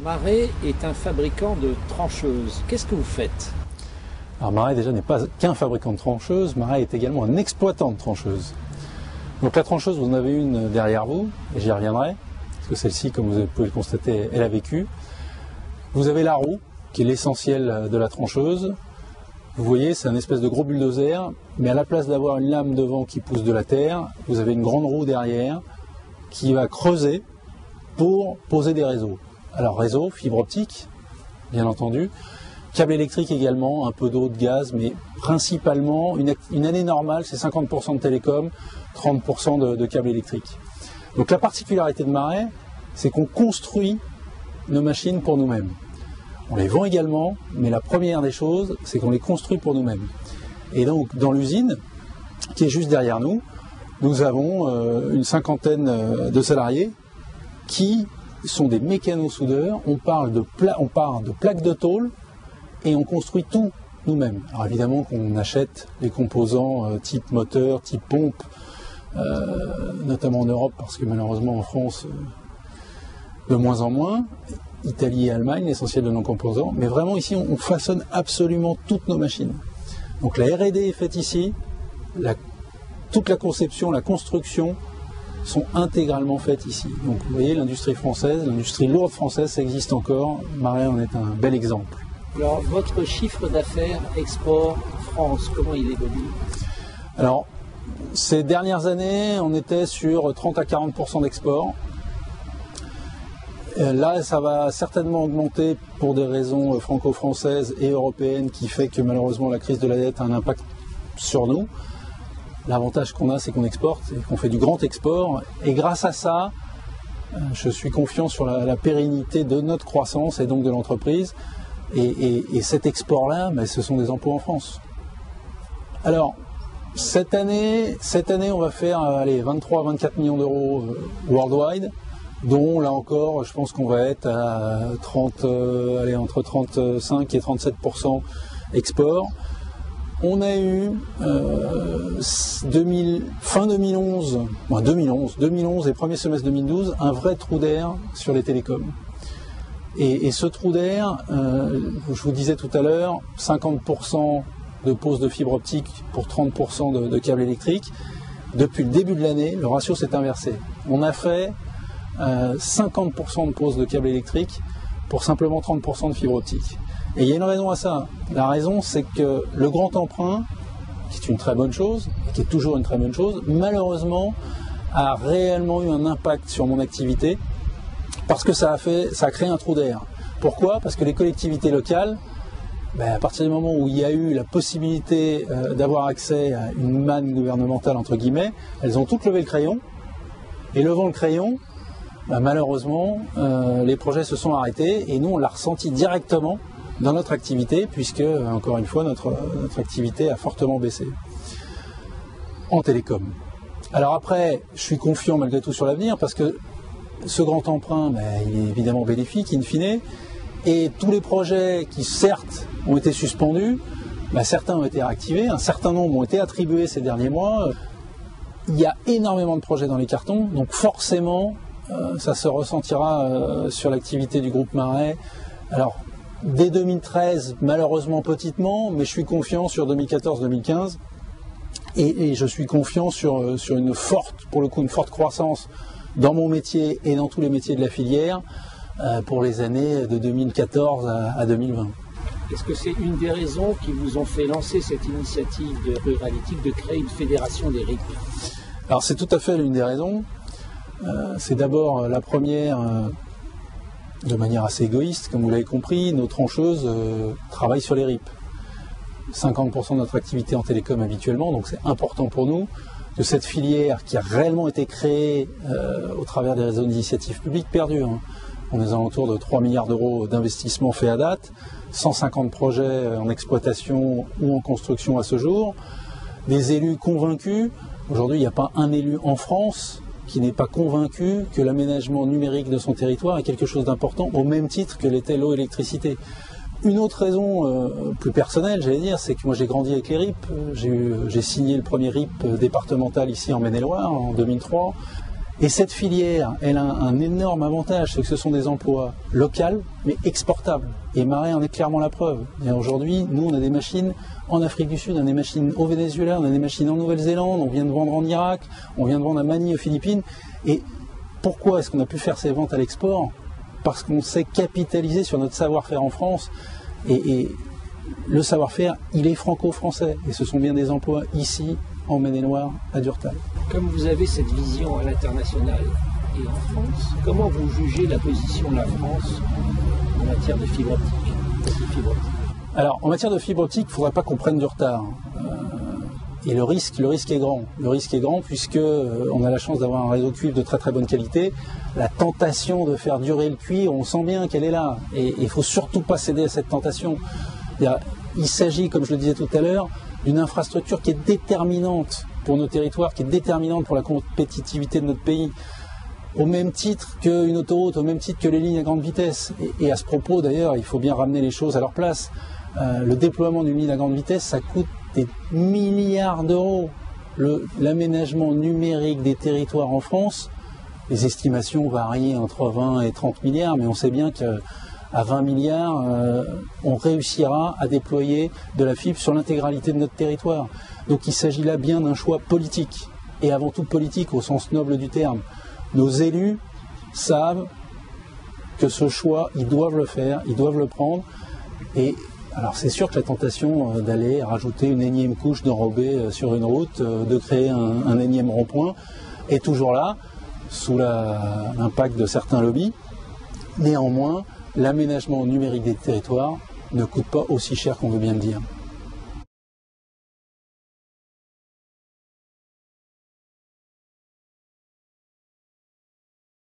Marais est un fabricant de trancheuses. Qu'est-ce que vous faites? Alors Marais déjà n'est pas qu'un fabricant de trancheuses, Marais est également un exploitant de trancheuses. Donc la trancheuse, vous en avez une derrière vous, et j'y reviendrai, parce que celle-ci, comme vous pouvez le constater, elle a vécu. Vous avez la roue, qui est l'essentiel de la trancheuse. Vous voyez, c'est un espèce de gros bulldozer, mais à la place d'avoir une lame devant qui pousse de la terre, vous avez une grande roue derrière qui va creuser pour poser des réseaux. Alors réseau, fibre optique, bien entendu, câble électrique également, un peu d'eau, de gaz, mais principalement, une année normale, c'est 50% de télécom, 30% de câble électrique. Donc la particularité de Marais, c'est qu'on construit nos machines pour nous-mêmes. On les vend également, mais la première des choses, c'est qu'on les construit pour nous-mêmes. Et donc dans l'usine, qui est juste derrière nous, nous avons une cinquantaine de salariés qui sont des mécano-soudeurs. On part de plaques de tôle et on construit tout nous-mêmes. Alors évidemment qu'on achète les composants type moteur, type pompe, notamment en Europe, parce que malheureusement en France, de moins en moins. Italie et Allemagne, l'essentiel de nos composants. Mais vraiment ici, on façonne absolument toutes nos machines. Donc la R&D est faite ici, toute la conception, la construction sont intégralement faites ici. Donc vous voyez, l'industrie française, l'industrie lourde française, ça existe encore. Marais en est un bel exemple. Alors votre chiffre d'affaires export France, comment il évolue? Alors, ces dernières années, on était sur 30 à 40% d'export. Là, ça va certainement augmenter pour des raisons franco-françaises et européennes qui fait que malheureusement la crise de la dette a un impact sur nous. L'avantage qu'on a, c'est qu'on exporte et qu'on fait du grand export. Et grâce à ça, je suis confiant sur la pérennité de notre croissance et donc de l'entreprise. Et cet export-là, ce sont des emplois en France. Alors, cette année, on va faire 23 à 24 millions d'euros worldwide, dont là encore, je pense qu'on va être à entre 35 et 37% export. On a eu fin 2011 et premier semestre 2012, un vrai trou d'air sur les télécoms. Et ce trou d'air, je vous disais tout à l'heure, 50% de pose de fibre optique pour 30% de câbles électriques. Depuis le début de l'année, le ratio s'est inversé. On a fait 50% de pose de câbles électriques pour simplement 30% de fibre optique. Et il y a une raison à ça. La raison, c'est que le grand emprunt, qui est une très bonne chose, qui est toujours une très bonne chose, malheureusement, a réellement eu un impact sur mon activité parce que ça a créé un trou d'air. Pourquoi? Parce que les collectivités locales, à partir du moment où il y a eu la possibilité d'avoir accès à une manne gouvernementale, entre guillemets, elles ont toutes levé le crayon. Et levant le crayon, malheureusement, les projets se sont arrêtés et nous, on l'a ressenti directement dans notre activité, puisque, encore une fois, notre activité a fortement baissé en télécom. Alors après, je suis confiant malgré tout sur l'avenir, parce que ce grand emprunt, il est évidemment bénéfique, in fine, et tous les projets qui, certes, ont été suspendus, certains ont été réactivés, un certain nombre ont été attribués ces derniers mois. Il y a énormément de projets dans les cartons, donc forcément, ça se ressentira sur l'activité du groupe Marais. Alors, dès 2013, malheureusement petitement, mais je suis confiant sur 2014-2015 et je suis confiant sur une forte croissance dans mon métier et dans tous les métiers de la filière pour les années de 2014 à 2020. Est-ce que c'est une des raisons qui vous ont fait lancer cette initiative de Ruralytic de créer une fédération des RIP? Alors c'est tout à fait l'une des raisons. C'est d'abord la première, de manière assez égoïste, comme vous l'avez compris, nos trancheuses travaillent sur les RIP. 50% de notre activité en télécom habituellement, donc c'est important pour nous que cette filière qui a réellement été créée au travers des réseaux d'initiatives publiques perdure. On est aux alentours de 3 milliards d'euros d'investissement fait à date, 150 projets en exploitation ou en construction à ce jour, des élus convaincus. Aujourd'hui, il n'y a pas un élu en France qui n'est pas convaincu que l'aménagement numérique de son territoire est quelque chose d'important, au même titre que l'était l'eau et l'électricité. Une autre raison plus personnelle, j'allais dire, c'est que moi j'ai grandi avec les RIP. J'ai signé le premier RIP départemental ici en Maine-et-Loire en 2003. Et cette filière, elle a un énorme avantage, c'est que ce sont des emplois locaux, mais exportables. Et Marey en est clairement la preuve. Aujourd'hui, nous, on a des machines en Afrique du Sud, on a des machines au Venezuela, on a des machines en Nouvelle-Zélande, on vient de vendre en Irak, on vient de vendre à Manille aux Philippines. Et pourquoi est-ce qu'on a pu faire ces ventes à l'export? Parce qu'on sait capitaliser sur notre savoir-faire en France. Et le savoir-faire, il est franco-français. Et ce sont bien des emplois ici, en Maine-et-Loire, à Durtal. Comme vous avez cette vision à l'international et en France, comment vous jugez la position de la France en matière de fibre optique? Alors, en matière de fibre optique, il ne faudrait pas qu'on prenne du retard. Et le risque est grand. Le risque est grand puisque on a la chance d'avoir un réseau cuivre de très très bonne qualité. La tentation de faire durer le cuivre, on sent bien qu'elle est là. Et il ne faut surtout pas céder à cette tentation. Il s'agit, comme je le disais tout à l'heure, d'une infrastructure qui est déterminante pour nos territoires, qui est déterminante pour la compétitivité de notre pays. Au même titre qu'une autoroute, au même titre que les lignes à grande vitesse. Et à ce propos, d'ailleurs, il faut bien ramener les choses à leur place. Le déploiement d'une ligne à grande vitesse, ça coûte des milliards d'euros. L'aménagement numérique des territoires en France, les estimations varient entre 20 et 30 milliards, mais on sait bien qu'à 20 milliards, on réussira à déployer de la fibre sur l'intégralité de notre territoire. Donc il s'agit là bien d'un choix politique, et avant tout politique au sens noble du terme. Nos élus savent que ce choix, ils doivent le faire, ils doivent le prendre. Et alors c'est sûr que la tentation d'aller rajouter une énième couche d'enrobé sur une route, de créer un énième rond-point, est toujours là, sous l'impact de certains lobbies. Néanmoins, l'aménagement numérique des territoires ne coûte pas aussi cher qu'on veut bien le dire.